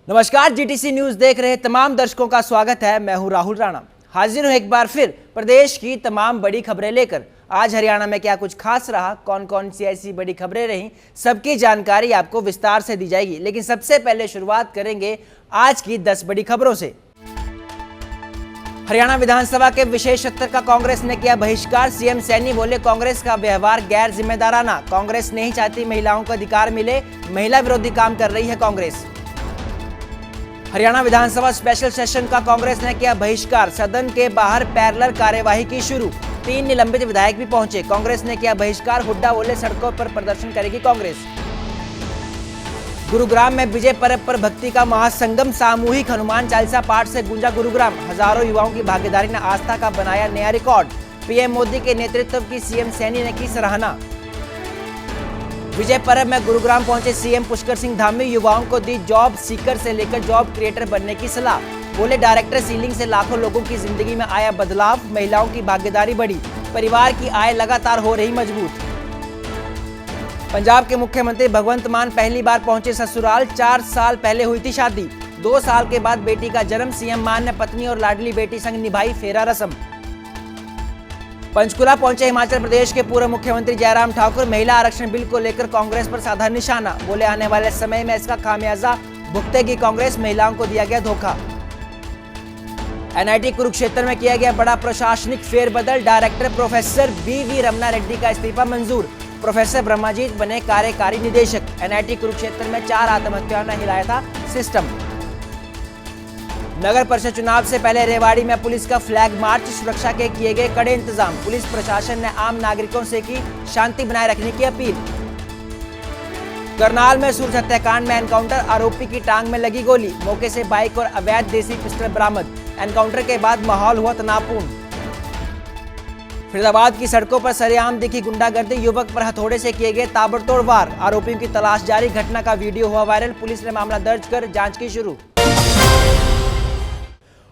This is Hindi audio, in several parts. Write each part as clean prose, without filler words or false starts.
नमस्कार, जीटीसी न्यूज देख रहे तमाम दर्शकों का स्वागत है। मैं हूं राहुल राणा, हाजिर हूं एक बार फिर प्रदेश की तमाम बड़ी खबरें लेकर। आज हरियाणा में क्या कुछ खास रहा, कौन कौन सी ऐसी बड़ी खबरें रहीं, सबकी जानकारी आपको विस्तार से दी जाएगी। लेकिन सबसे पहले शुरुआत करेंगे आज की 10 बड़ी खबरों से। हरियाणा विधानसभा के विशेष सत्र का कांग्रेस ने किया बहिष्कार। सीएम सैनी बोले, कांग्रेस का व्यवहार गैर जिम्मेदाराना। कांग्रेस नहीं चाहती महिलाओं को अधिकार मिले, महिला विरोधी काम कर रही है कांग्रेस। हरियाणा विधानसभा स्पेशल सेशन का कांग्रेस ने किया बहिष्कार। सदन के बाहर पैरेलल कार्यवाही की शुरू। 3 निलंबित विधायक भी पहुंचे। कांग्रेस ने किया बहिष्कार। हुड्डा बोले, सड़कों पर प्रदर्शन करेगी कांग्रेस। गुरुग्राम में विजय पर्व पर भक्ति का महासंगम। सामूहिक हनुमान चालीसा पाठ से गूंजा गुरुग्राम। हजारों युवाओं की भागीदारी ने आस्था का बनाया नया रिकॉर्ड। पीएम मोदी के नेतृत्व की सीएम सैनी ने की सराहना। विजय पर्व में गुरुग्राम पहुंचे सीएम पुष्कर सिंह धामी। युवाओं को दी जॉब सीकर से लेकर जॉब क्रिएटर बनने की सलाह। बोले, डायरेक्टर सीलिंग से लाखों लोगों की जिंदगी में आया बदलाव। महिलाओं की भागीदारी बढ़ी, परिवार की आय लगातार हो रही मजबूत। पंजाब के मुख्यमंत्री भगवंत मान पहली बार पहुंचे ससुराल। 4 साल पहले हुई थी शादी। 2 साल के बाद बेटी का जन्म। सीएम मान ने पत्नी और लाडली बेटी संग निभाई फेरा रस्म। पंचकुला पहुंचे हिमाचल प्रदेश के पूर्व मुख्यमंत्री जयराम ठाकुर। महिला आरक्षण बिल को लेकर कांग्रेस पर साधा निशाना। बोले, आने वाले समय में इसका खामियाजा भुगतेगी कांग्रेस, महिलाओं को दिया गया धोखा। एनआईटी कुरुक्षेत्र में किया गया बड़ा प्रशासनिक फेरबदल। डायरेक्टर प्रोफेसर बीवी रमना रेड्डी का इस्तीफा मंजूर। प्रोफेसर ब्रह्माजीत बने कार्यकारी निदेशक। एनआईटी कुरुक्षेत्र में 4 आत्महत्याओं ने हिलाया था सिस्टम। नगर परिषद चुनाव से पहले रेवाड़ी में पुलिस का फ्लैग मार्च। सुरक्षा के किए गए कड़े इंतजाम। पुलिस प्रशासन ने आम नागरिकों से की शांति बनाए रखने की अपील। करनाल में सूरज हत्याकांड में एनकाउंटर। आरोपी की टांग में लगी गोली। मौके से बाइक और अवैध देसी पिस्टल बरामद। एनकाउंटर के बाद माहौल हुआ तनावपूर्ण। फरीदाबाद की सड़कों पर सरेआम दिखी गुंडागर्दी। युवक पर हथौड़े से किए गए ताबड़तोड़ वार। आरोपियों की तलाश जारी। घटना का वीडियो हुआ वायरल। पुलिस ने मामला दर्ज कर जांच की शुरू।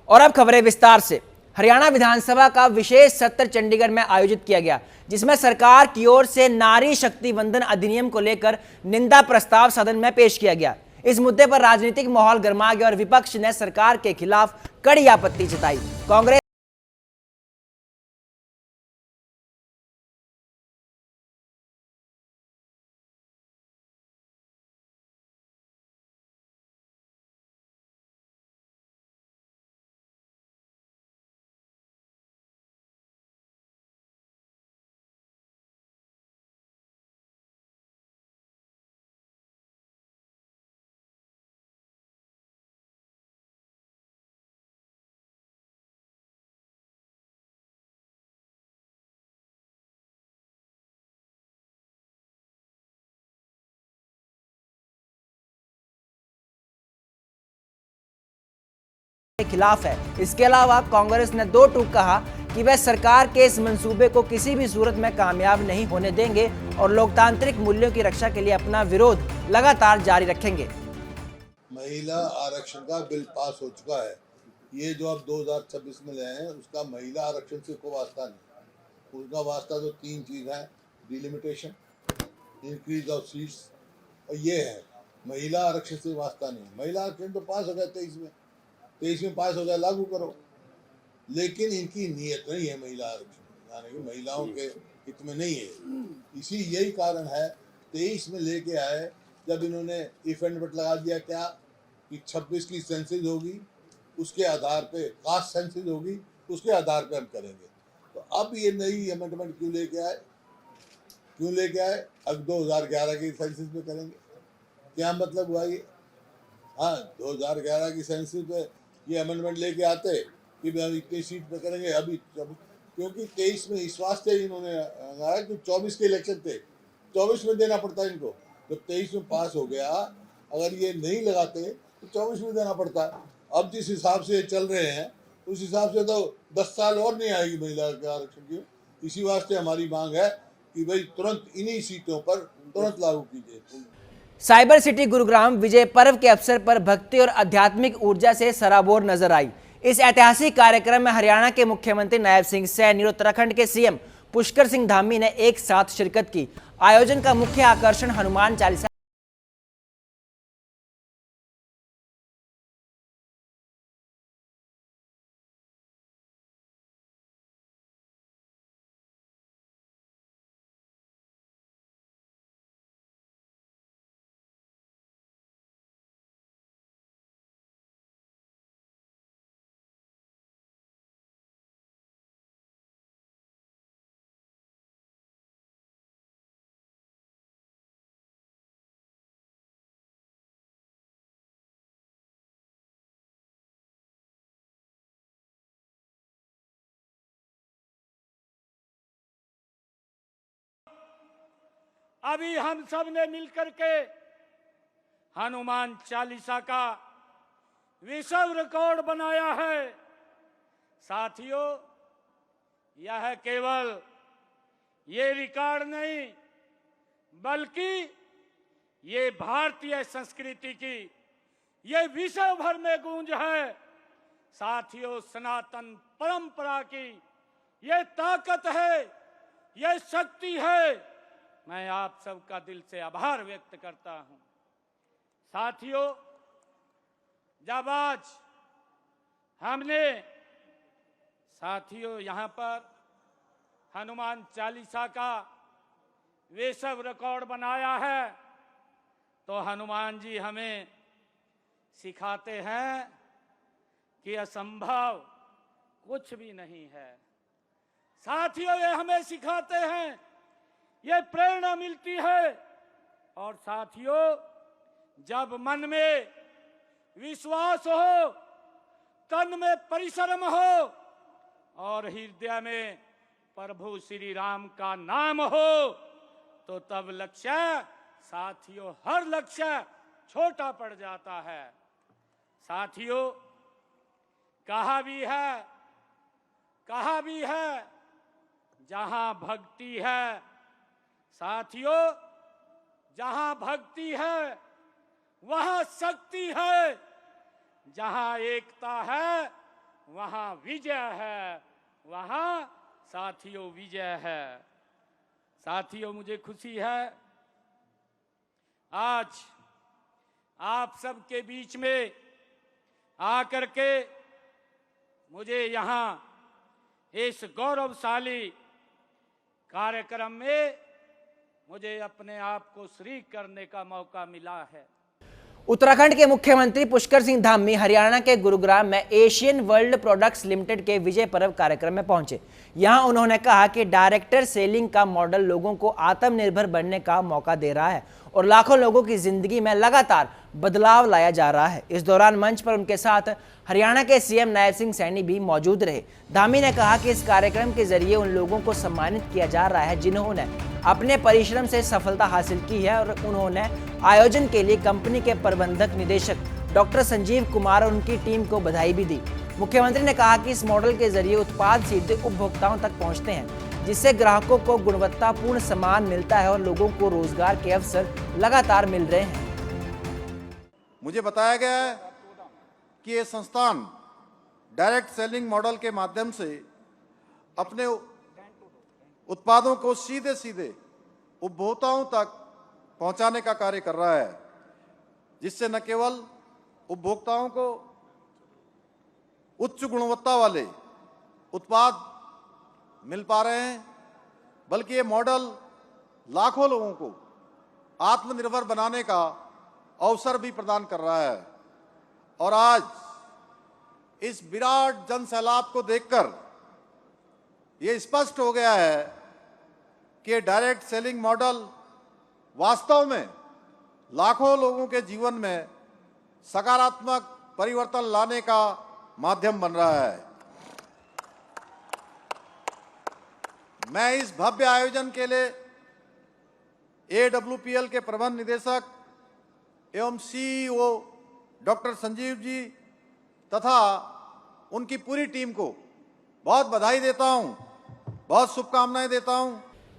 और अब खबरें विस्तार से। हरियाणा विधानसभा का विशेष सत्र चंडीगढ़ में आयोजित किया गया, जिसमें सरकार की ओर से नारी शक्ति वंदन अधिनियम को लेकर निंदा प्रस्ताव सदन में पेश किया गया। इस मुद्दे पर राजनीतिक माहौल गर्मा गया और विपक्ष ने सरकार के खिलाफ कड़ी आपत्ति जताई। कांग्रेस के खिलाफ है। इसके अलावा कांग्रेस ने 2 टूक कहा कि वह सरकार के इस मंसूबे को किसी भी सूरत में कामयाब नहीं होने देंगे और लोकतांत्रिक मूल्यों की रक्षा के लिए अपना विरोध लगातार जारी रखेंगे। महिला आरक्षण का बिल पास हो चुका है। ये जो अब 2026 में लाए हैं, उसका महिला आरक्षण से कोई वास्ता नहीं। उसका वास्ता तो 3 चीज है, डिलिमिटेशन, इंक्रीज ऑफ सीट्स, और ये है महिला आरक्षण से वास्ता नहीं। महिला आरक्षण तो पास हो गया 23 में पास हो गया, लागू करो। लेकिन इनकी नीयत नहीं है महिला आरक्षण, यानी कि महिलाओं के हित में नहीं है। इसी यही कारण है 23 में लेके आए, जब इन्होंने इफ एंड बट लगा दिया क्या कि 26 की सेंसिस होगी, उसके आधार पे कास्ट सेंसिस होगी, उसके आधार पे हम करेंगे। तो अब ये नई अमेंडमेंट क्यों लेके आए? अब 2011 की सेंसिस पे करेंगे। क्या मतलब हुआ ये? हाँ, 2011 की सेंसिस पे ये अमेंडमेंट लेके आते कि हम इतनी सीट पे करेंगे। अभी क्योंकि 23 में इस वास्ते इन्होंने लगाया कि 24 के इलेक्शन थे, 24 में देना पड़ता है इनको। जब 23 में पास हो गया, अगर ये नहीं लगाते तो 24 में देना पड़ता। अब जिस हिसाब से चल रहे हैं, उस हिसाब से तो 10 साल और नहीं आएगी महिला के आरक्षण की। इसी वास्ते हमारी मांग है कि भाई तुरंत इन्हीं सीटों पर तुरंत लागू कीजिए। साइबर सिटी गुरुग्राम विजय पर्व के अवसर पर भक्ति और आध्यात्मिक ऊर्जा से सराबोर नजर आई। इस ऐतिहासिक कार्यक्रम में हरियाणा के मुख्यमंत्री नायब सिंह सैनी और उत्तराखंड के सीएम पुष्कर सिंह धामी ने एक साथ शिरकत की। आयोजन का मुख्य आकर्षण हनुमान चालीसा अभी हम सब ने मिलकर के हनुमान चालीसा का विश्व रिकॉर्ड बनाया है। साथियों, यह केवल ये रिकॉर्ड नहीं बल्कि ये भारतीय संस्कृति की ये विश्व भर में गूंज है। साथियों, सनातन परंपरा की ये ताकत है, ये शक्ति है। मैं आप सबका दिल से आभार व्यक्त करता हूं। साथियों, जब आज हमने यहां पर हनुमान चालीसा का विश्व रिकॉर्ड बनाया है तो हनुमान जी हमें सिखाते हैं कि असंभव कुछ भी नहीं है। साथियों, ये हमें सिखाते हैं, ये प्रेरणा मिलती है। और साथियों, जब मन में विश्वास हो, तन में परिश्रम हो और हृदय में प्रभु श्री राम का नाम हो तो तब लक्ष्य, साथियों, हर लक्ष्य छोटा पड़ जाता है। साथियों, कहा भी है जहां भक्ति है, साथियों, जहां भक्ति है वहां शक्ति है, जहां एकता है वहां विजय है, वहां साथियों विजय है। साथियों, मुझे खुशी है आज आप सबके बीच में आकर के मुझे यहां इस गौरवशाली कार्यक्रम में मुझे अपने आप को शरीक करने का मौका मिला है। उत्तराखंड के मुख्यमंत्री पुष्कर सिंह धामी हरियाणा के गुरुग्राम में एशियन वर्ल्ड प्रोडक्ट्स लिमिटेड के विजय पर्व कार्यक्रम में पहुंचे। यहां उन्होंने कहा कि डायरेक्ट सेलिंग का मॉडल लोगों को आत्मनिर्भर बनने का मौका दे रहा है और लाखों लोगों की जिंदगी में लगातार बदलाव लाया जा रहा है। इस दौरान मंच पर उनके साथ हरियाणा के सीएम नायब सिंह सैनी भी मौजूद रहे। धामी ने कहा कि इस कार्यक्रम के जरिए उन लोगों को सम्मानित किया जा रहा है जिन्होंने अपने परिश्रम से सफलता हासिल की है और उन्होंने आयोजन के लिए कंपनी के प्रबंधक निदेशक डॉक्टर संजीव कुमार और उनकी टीम को बधाई भी दी। मुख्यमंत्री ने कहा कि इस मॉडल के जरिए उत्पाद सीधे उपभोक्ताओं तक पहुंचते हैं, जिससे ग्राहकों को गुणवत्तापूर्ण सामान मिलता है और लोगों को रोजगार के अवसर लगातार मिल रहे हैं। मुझे बताया गया है कि ये संस्थान डायरेक्ट सेलिंग मॉडल के माध्यम से अपने उत्पादों को सीधे सीधे उपभोक्ताओं तक पहुंचाने का कार्य कर रहा है, जिससे न केवल उपभोक्ताओं को उच्च गुणवत्ता वाले उत्पाद मिल पा रहे हैं, बल्कि ये मॉडल लाखों लोगों को आत्मनिर्भर बनाने का अवसर भी प्रदान कर रहा है। और आज इस विराट जन सैलाब को देखकर ये स्पष्ट हो गया है कि डायरेक्ट सेलिंग मॉडल वास्तव में लाखों लोगों के जीवन में सकारात्मक परिवर्तन लाने का माध्यम बन रहा है। मैं इस भव्य आयोजन के लिए AWPL के प्रबंध निदेशक एवं CEO डॉक्टर संजीव जी तथा उनकी पूरी टीम को बहुत बधाई देता हूं, बहुत शुभकामनाएं देता हूं।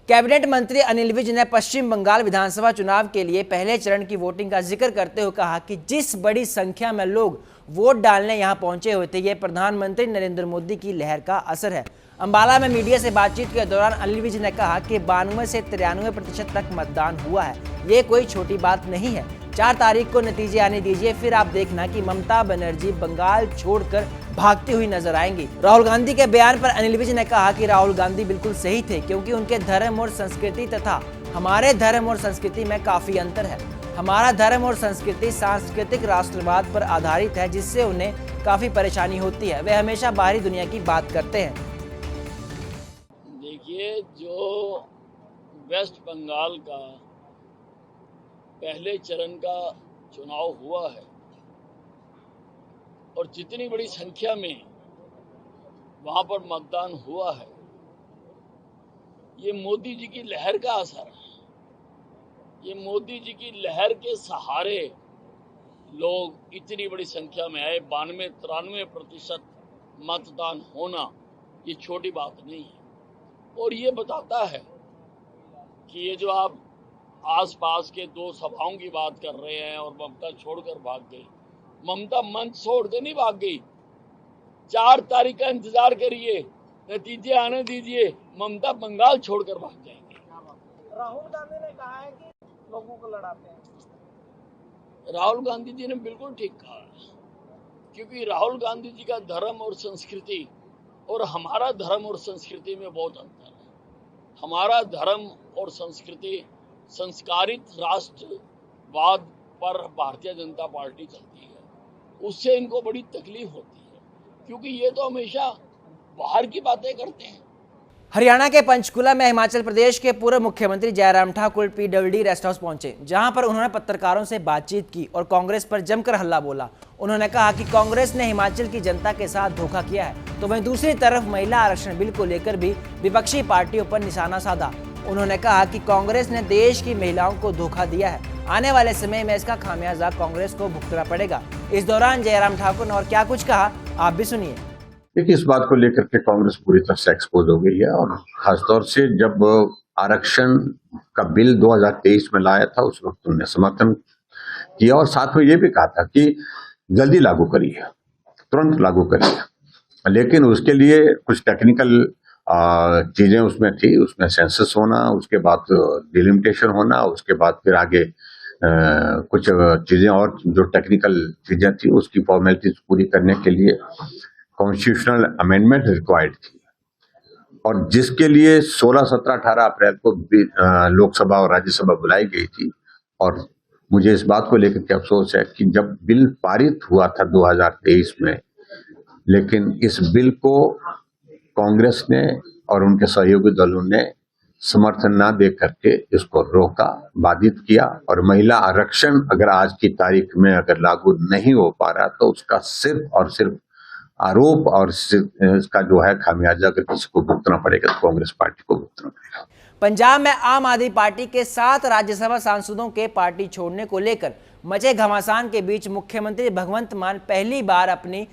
कैबिनेट मंत्री अनिल विज ने पश्चिम बंगाल विधानसभा चुनाव के लिए पहले चरण की वोटिंग का जिक्र करते हुए कहा कि जिस बड़ी संख्या में लोग वोट डालने यहां पहुंचे हुए थे, ये प्रधानमंत्री नरेंद्र मोदी की लहर का असर है। अंबाला में मीडिया से बातचीत के दौरान अनिल विज ने कहा कि 92 से 93% तक मतदान हुआ है, ये कोई छोटी बात नहीं है। 4 तारीख को नतीजे आने दीजिए, फिर आप देखना कि ममता बनर्जी बंगाल छोड़कर भागती हुई नजर आएंगी। राहुल गांधी के बयान पर अनिल विज ने कहा कि राहुल गांधी बिल्कुल सही थे, क्योंकि उनके धर्म और संस्कृति तथा हमारे धर्म और संस्कृति में काफी अंतर है। हमारा धर्म और संस्कृति सांस्कृतिक राष्ट्रवाद पर आधारित है, जिससे उन्हें काफी परेशानी होती है। वे हमेशा बाहरी दुनिया की बात करते हैं। देखिए, जो वेस्ट बंगाल का पहले चरण का चुनाव हुआ है और जितनी बड़ी संख्या में वहां पर मतदान हुआ है, ये मोदी जी की लहर का असर है। ये मोदी जी की लहर के सहारे लोग इतनी बड़ी संख्या में आए। 92-93% मतदान होना ये छोटी बात नहीं है, और ये बताता है कि ये जो आप आसपास के 2 सभाओं की बात कर रहे हैं और ममता छोड़कर भाग गई, ममता मंच छोड़ के नहीं भाग गई। 4 तारीख का इंतजार करिए, नतीजे आने दीजिए, ममता बंगाल छोड़कर भाग जाएंगे। राहुल गांधी ने कहा है कि लोगों को लड़ाते हैं। राहुल गांधी जी ने बिल्कुल ठीक कहा, क्योंकि राहुल गांधी जी का धर्म और संस्कृति और हमारा धर्म और संस्कृति में बहुत अंतर है। हमारा धर्म और संस्कृति संस्कारित राष्ट्रवाद पर भारतीय जनता पार्टी चलती है, उससे इनको बड़ी तकलीफ होती है, क्योंकि ये तो हमेशा बाहर की बातें करते हैं। हरियाणा के पंचकुला में हिमाचल प्रदेश के पूर्व मुख्यमंत्री Jairam Thakur PWD rest house पहुंचे, जहां पर उन्होंने पत्रकारों से बातचीत की और कांग्रेस पर जमकर हल्ला बोला। उन्होंने कहा कि कांग्रेस ने हिमाचल की जनता के साथ धोखा किया है, तो वहीं दूसरी तरफ महिला आरक्षण बिल को लेकर भी विपक्षी पार्टियों पर निशाना साधा। उन्होंने कहा कि कांग्रेस ने देश की महिलाओं को धोखा दिया है, आने वाले समय में इसका खामियाजा कांग्रेस को भुगतना पड़ेगा। इस दौरान जयराम ठाकुर ने और क्या कुछ कहा, आप भी सुनिए। देखिए, इस बात को लेकर के कांग्रेस पूरी तरह से एक्सपोज हो गई है, और खासतौर से जब आरक्षण का बिल 2023 में लाया था, उस वक्त उन्होंने समर्थन किया और साथ में ये भी कहा था कि जल्दी लागू करिए, तुरंत लागू करिए। लेकिन उसके लिए कुछ टेक्निकल चीजें उसमें थी, उसमें सेंसस होना, उसके बाद डिलिमिटेशन होना, उसके बाद फिर आगे कुछ चीजें और जो टेक्निकल चीजें थी, उसकी फॉर्मेलिटीज पूरी करने के लिए कॉन्स्टिट्यूशनल अमेंडमेंट रिक्वायर्ड थी, और जिसके लिए 16, 17, 18 अप्रैल को लोकसभा और राज्यसभा बुलाई गई थी। और मुझे इस बात को लेकर के अफसोस है कि जब बिल पारित हुआ था 2023 में, लेकिन इस बिल को कांग्रेस ने और उनके सहयोगी दलों ने समर्थन ना दे करके इसको रोका, बाधित किया। और महिला आरक्षण अगर आज की तारीख में अगर लागू नहीं हो पा रहा, तो उसका सिर्फ और सिर्फ आरोप और इसका जो है खामियाजा अगर किसी को भुगतना पड़ेगा तो कांग्रेस पार्टी को भुगतना पड़ेगा। पंजाब में आम आदमी पार्टी के 7 राज्यसभा सांसदों के पार्टी छोड़ने को लेकर मचे घमासान के बीच मुख्यमंत्री भगवंत मान पहली बार अपनी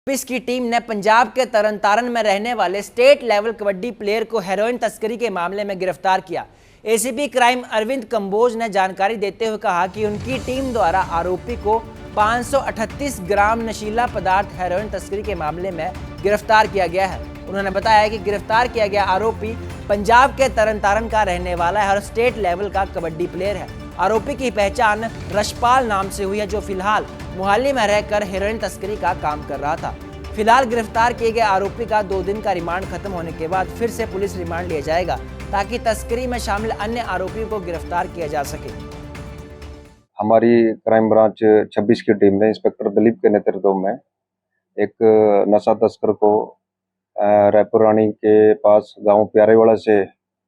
की टीम ने पंजाब के तरनतारन में रहने वाले स्टेट लेवल कबड्डी प्लेयर को हेरोइन तस्करी के मामले में गिरफ्तार किया। एसीपी क्राइम अरविंद कंबोज ने जानकारी देते हुए कहा कि उनकी टीम द्वारा आरोपी को 538 ग्राम नशीला पदार्थ हेरोइन तस्करी के मामले में गिरफ्तार किया गया है। उन्होंने बताया कि गिरफ्तार किया गया आरोपी पंजाब के तरनतारन का रहने वाला है और स्टेट लेवल का कबड्डी प्लेयर है। आरोपी की पहचान रशपाल नाम से हुई है, जो फिलहाल मोहाली में रहकर हेरोइन तस्करी का काम कर रहा था। फिलहाल गिरफ्तार किए गए आरोपी का 2 दिन का रिमांड खत्म होने के बाद फिर से पुलिस रिमांड लिया जाएगा, ताकि तस्करी में शामिल अन्य आरोपियों को गिरफ्तार किया जा सके। हमारी क्राइम ब्रांच 26 की टीम ने इंस्पेक्टर दिलीप के नेतृत्व में एक नशा तस्कर को रायपुर रानी के पास गांव प्यारेवाड़ा से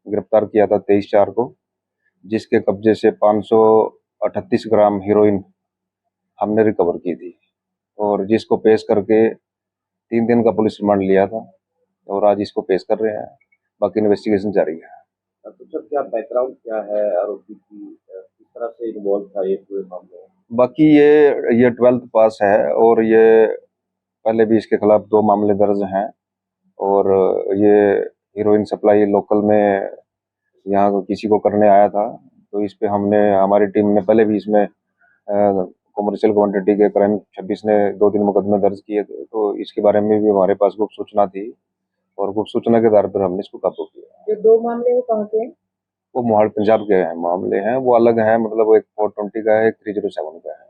गिरफ्तार किया था 23/4 को, जिसके कब्जे से 538 ग्राम हीरोइन हमने रिकवर की थी और जिसको पेश करके 3 दिन का पुलिस रिमांड लिया था और आज इसको पेश कर रहे हैं। बाकी इन्वेस्टिगेशन जारी है। तो सर क्या बैकग्राउंड क्या है आरोपी की, किस तरह से इन्वॉल्व था ये पूरे मामले में? बाकी ये 12th पास है और ये पहले भी इसके खिलाफ 2 मामले दर्ज हैं और ये हीरोइन सप्लाई लोकल में यहाँ किसी को करने आया था, तो इस पे हमारी टीम ने पहले भी इसमें कमर्शियल क्वांटिटी के क्राइम 26 ने 2-3 मुकदमे दर्ज किए थे, तो इसके बारे में भी हमारे पास गुप्त सूचना थी और गुप्त सूचना के आधार पर हमने इसको काबू किया। ये 2 मामले वो कहाँ के हैं? वो मोहाली पंजाब के हैं मामले हैं, वो अलग हैं, मतलब वो एक 420 का है, एक 307 का है।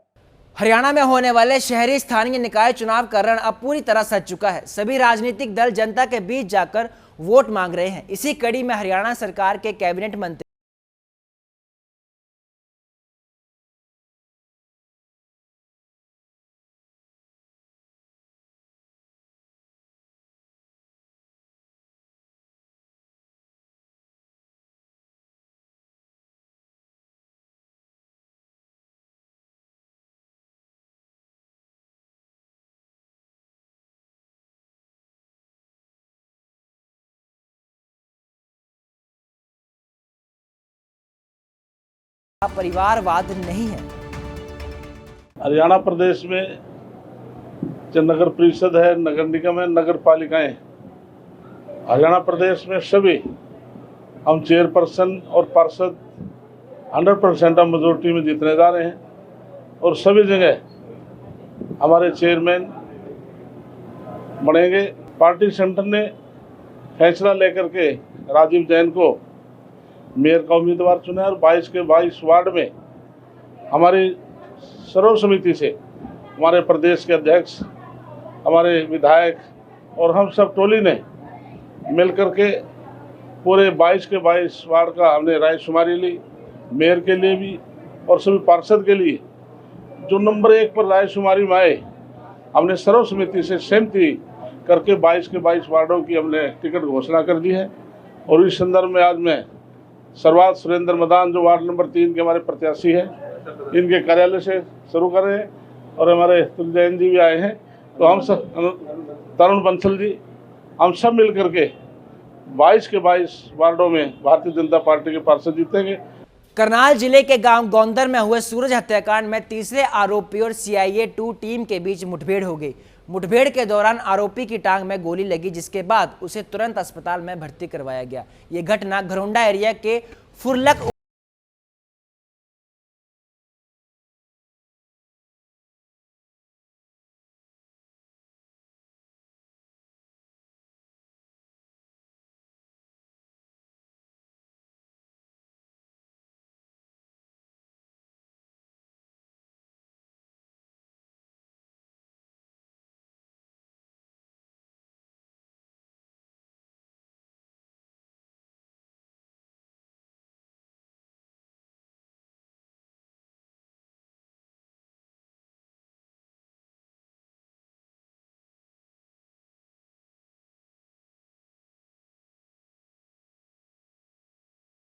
हरियाणा में होने वाले शहरी स्थानीय निकाय चुनाव का रण अब पूरी तरह सज चुका है। सभी राजनीतिक दल जनता के बीच जाकर वोट मांग रहे हैं। इसी कड़ी में हरियाणा सरकार के कैबिनेट मंत्री परिवारवाद नहीं है। हरियाणा प्रदेश में जो नगर परिषद है, नगर निगम है, नगर पालिकाएं, हरियाणा प्रदेश में सभी हम चेयरपर्सन और पार्षद 100% ऑफ मेजोरिटी में जीतने जा रहे हैं और सभी जगह हमारे चेयरमैन बनेंगे। पार्टी सेंटर ने फैसला लेकर के राजीव जैन को मेयर का उम्मीदवार चुना और 22 के 22 वार्ड में हमारी सर्व समिति से हमारे प्रदेश के अध्यक्ष, हमारे विधायक और हम सब टोली ने मिलकर के पूरे 22 के 22 वार्ड का हमने रायशुमारी ली। मेयर के लिए भी और सभी पार्षद के लिए जो नंबर 1 पर रायशुमारी में आए, हमने सर्व समिति से सहमति करके 22 के 22 वार्डों की हमने टिकट घोषणा कर दी है। और इस संदर्भ में आज मैं सर्वात सुरेंद्र मदान जो वार्ड नंबर 3 के हमारे प्रत्याशी हैं, इनके कार्यालय से शुरू कर रहे हैं और हमारे तुल जैन जी भी आए हैं, तो हम सब, तरुण बंसल जी, हम सब मिल करके 22 के 22 वार्डों में भारतीय जनता पार्टी के पार्षद जीतेंगे। करनाल जिले के गांव गोंदर में हुए सूरज हत्याकांड में तीसरे आरोपी और CIA 2 टीम के बीच मुठभेड़ हो गई। मुठभेड़ के दौरान आरोपी की टांग में गोली लगी, जिसके बाद उसे तुरंत अस्पताल में भर्ती करवाया गया। ये घटना घरोंडा एरिया के फुरलक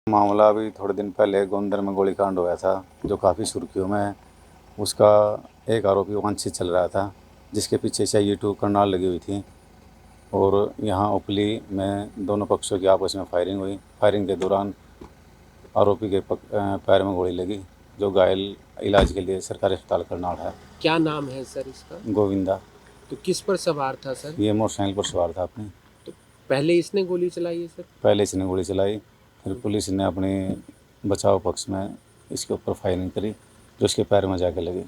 मामला अभी थोड़े दिन पहले गोंदर में गोलीकांड हुआ था जो काफ़ी सुर्खियों में है। उसका एक आरोपी वांछित चल रहा था, जिसके पीछे CIA 2 करनाल लगी हुई थी और यहाँ उपली में दोनों पक्षों की आपस में फायरिंग हुई। फायरिंग के दौरान आरोपी के पैर में गोली लगी, जो घायल इलाज के लिए सरकारी अस्पताल करनाल है। क्या नाम है सर इसका? गोविंदा। तो किस पर सवार था सर? ये मोटरसाइकिल पर सवार था अपनी। तो पहले इसने गोली चलाई है सर? पहले इसने गोली चलाई, फिर पुलिस ने अपने बचाव पक्ष में इसके ऊपर फायरिंग करी, जो इसके पैर में जाके लगी।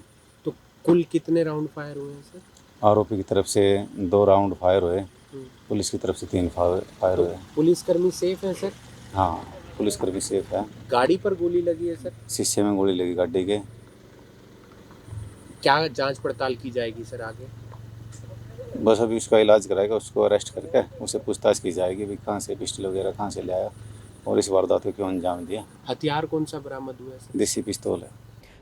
तो कुल कितने राउंड फायर हुए हैं सर? आरोपी की तरफ से 2 राउंड फायर हुए, पुलिस की तरफ से 3 फायर हुए। पुलिसकर्मी सेफ है सर? हाँ, पुलिसकर्मी सेफ है। गाड़ी पर गोली लगी है सर? शीशे में गोली लगी गाड़ी के। क्या जांच पड़ताल की जाएगी सर आगे? बस अभी उसका इलाज कराएगा, उसको अरेस्ट करके उसे पूछताछ की जाएगी भी कहाँ से पिस्टल वगैरह कहाँ से लाया और इस वारदात को क्यों अंजाम दिया। हथियार कौन सा बरामद हुआ है सर? देसी पिस्तौल है।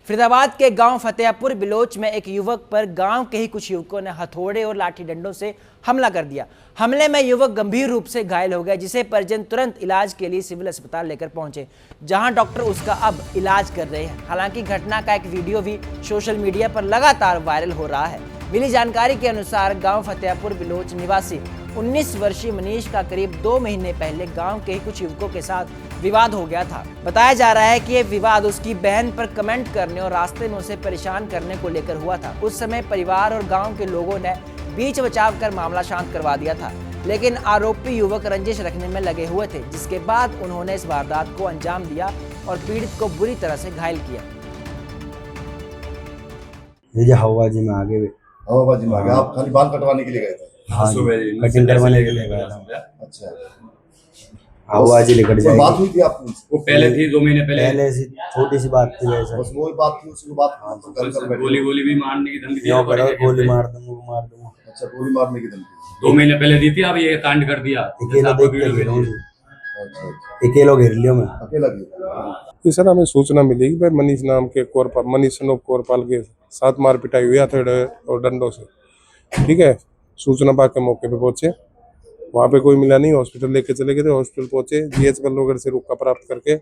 फरीदाबाद के गांव फतेहपुर बिलोच में एक युवक पर गांव के ही कुछ युवकों ने हथौड़े और लाठी डंडों से हमला कर दिया। हमले में युवक गंभीर रूप से घायल हो गया, जिसे परिजन तुरंत इलाज के लिए सिविल अस्पताल लेकर पहुंचे, जहां डॉक्टर उसका अब इलाज कर रहे हैं। हालांकि घटना का एक वीडियो भी सोशल मीडिया पर लगातार वायरल हो रहा है। मिली जानकारी के अनुसार गांव फतेहपुर बिलोच निवासी 19 वर्षीय मनीष का करीब 2 महीने पहले गांव के ही कुछ युवकों के साथ विवाद हो गया था। बताया जा रहा है कि यह विवाद उसकी बहन पर कमेंट करने और रास्ते में उसे परेशान करने को लेकर हुआ था। उस समय परिवार और गांव के लोगों ने बीच बचाव कर मामला शांत करवा दिया था, लेकिन आरोपी युवक रंजिश रखने में लगे हुए थे, जिसके बाद उन्होंने इस वारदात को अंजाम दिया और पीड़ित को बुरी तरह से घायल किया। ये हवाबाजी में आगे हवाबाजी में आगे आप खाली बाल कटवाने के लिए गए थे? हाँ, कटिंग करवाने के लिए गया था। अच्छा, हवाबाजी लेकर जाएगी। बात हुई थी आपकी? वो पहले थी 2 महीने पहले से छोटी सी बात थी वैसे। बस वो बात थी, उसके बाद गोली भी मारने की धमकी दी। गोली मार दूंगा। अच्छा, गोली मारने की धमकी 2 महीने पहले दी थी। अब ये कांड कर दिया। अकेला घेर लियो मैं अकेला ये सर हमें सूचना मिली कि भाई मनीष नाम के मनीष सनोप कोरपाल के साथ मार पिटाई हुई हथौड़े और डंडों से। ठीक है, सूचना पा के मौके पे पहुंचे, वहाँ पे कोई मिला नहीं, हॉस्पिटल लेके चले गए थे। हॉस्पिटल पहुंचे, जीएच बल्लोगढ़ से रुका प्राप्त करके,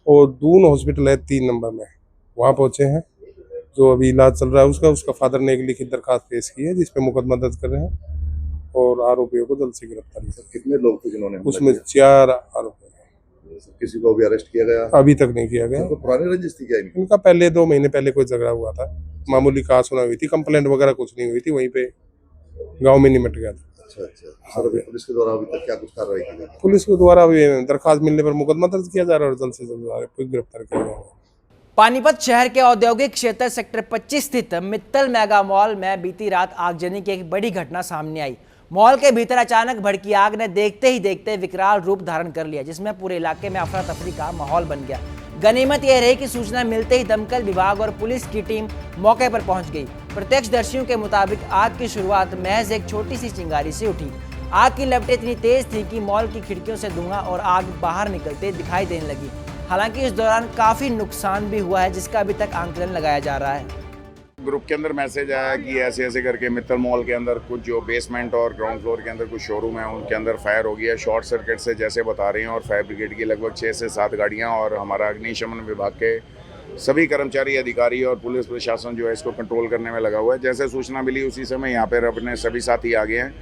और दून हॉस्पिटल है 3 नंबर में, वहाँ पहुंचे हैं। जो अभी इलाज चल रहा है उसका फादर ने एक लिखित दरखास्त पेश की है, जिसपे मुकदमा दर्ज कर रहे हैं और आरोपियों को जल्द से गिरफ्तार किया। कितने लोग थे जिन्होंने? उसमें 4 आरोपी। किसी को भी अरेस्ट किया गया? अभी तक नहीं किया गया। पुरानी रंजिश थी क्या इनका? पहले 2 महीने पहले कोई झगड़ा हुआ था, मामूली कहा सुना हुई थी, कंप्लेंट वगैरह कुछ नहीं हुई थी, वहीं पे गांव में निमट गया था। अच्छा। सर पुलिस के द्वारा अभी तक क्या कुछ कार्रवाई की गई? पुलिस के द्वारा अभी दरखास्त मिलने पर मुकदमा दर्ज किया जा रहा है और जल्द से जल्द गिरफ्तार किया जा रहा है। पानीपत शहर के औद्योगिक क्षेत्र सेक्टर 25 स्थित मित्तल मेगा मॉल में बीती रात आगजनी की एक बड़ी घटना सामने आई। मॉल के भीतर अचानक भड़की आग ने देखते ही देखते विकराल रूप धारण कर लिया, जिसमें पूरे इलाके में अफरा तफरी का माहौल बन गया। गनीमत यह रही कि सूचना मिलते ही दमकल विभाग और पुलिस की टीम मौके पर पहुंच गई। प्रत्यक्षदर्शियों के मुताबिक आग की शुरुआत महज एक छोटी सी चिंगारी से उठी। आग की लपटें इतनी तेज थी कि मॉल की खिड़कियों से धुआं और आग बाहर निकलते दिखाई देने लगी। हालांकि इस दौरान काफी नुकसान भी हुआ है, जिसका अभी तक आंकलन लगाया जा रहा है। ग्रुप के अंदर मैसेज आया कि ऐसे ऐसे करके मित्तल मॉल के अंदर कुछ जो बेसमेंट और ग्राउंड फ्लोर के अंदर कुछ शोरूम है, उनके अंदर फायर हो गया शॉर्ट सर्किट से, जैसे बता रही हैं। और फायर ब्रिगेड की लगभग 6 से 7 गाड़ियां और हमारा अग्निशमन विभाग के सभी कर्मचारी, अधिकारी और पुलिस प्रशासन जो है इसको कंट्रोल करने में लगा हुआ है। जैसे सूचना मिली उसी समय यहाँ पर अपने सभी साथी आ गए हैं।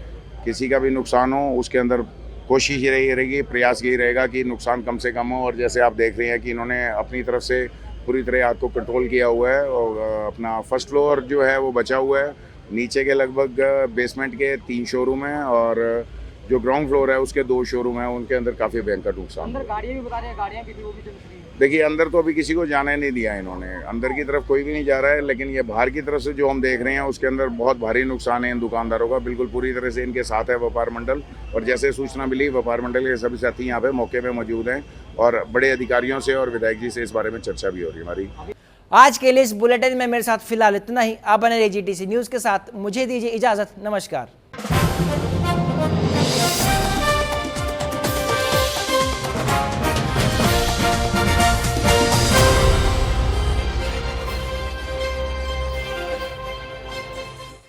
किसी का भी नुकसान हो उसके अंदर कोशिश ही रहेगी, प्रयास यही रहेगा कि नुकसान कम से कम हो। और जैसे आप देख रहे हैं कि इन्होंने अपनी तरफ से पूरी तरह आग को कंट्रोल किया हुआ है और अपना फर्स्ट फ्लोर जो है वो बचा हुआ है। नीचे के लगभग बेसमेंट के 3 शोरूम हैं और जो ग्राउंड फ्लोर है उसके 2 शोरूम हैं, उनके अंदर काफ़ी भयंकर नुकसान। अंदर गाड़ियाँ भी बता रहे हैं, गाड़ियाँ भी थी, वो भी चल रही है। देखिए, अंदर तो अभी किसी को जाने नहीं दिया इन्होंने, अंदर की तरफ कोई भी नहीं जा रहा है। लेकिन ये बाहर की तरफ से जो हम देख रहे हैं उसके अंदर बहुत भारी नुकसान है इन दुकानदारों का। बिल्कुल पूरी तरह से इनके साथ है व्यापार मंडल, और जैसे सूचना मिली व्यापार मंडल के सभी साथी यहाँ पे मौके पे मौजूद हैं और बड़े अधिकारियों से और विधायक जी से इस बारे में चर्चा भी हो रही है हमारी। आज के लिए इस बुलेटिन में मेरे साथ फिलहाल इतना ही। आप बने रहिए GTC न्यूज़ के साथ। मुझे दीजिए इजाज़त। नमस्कार।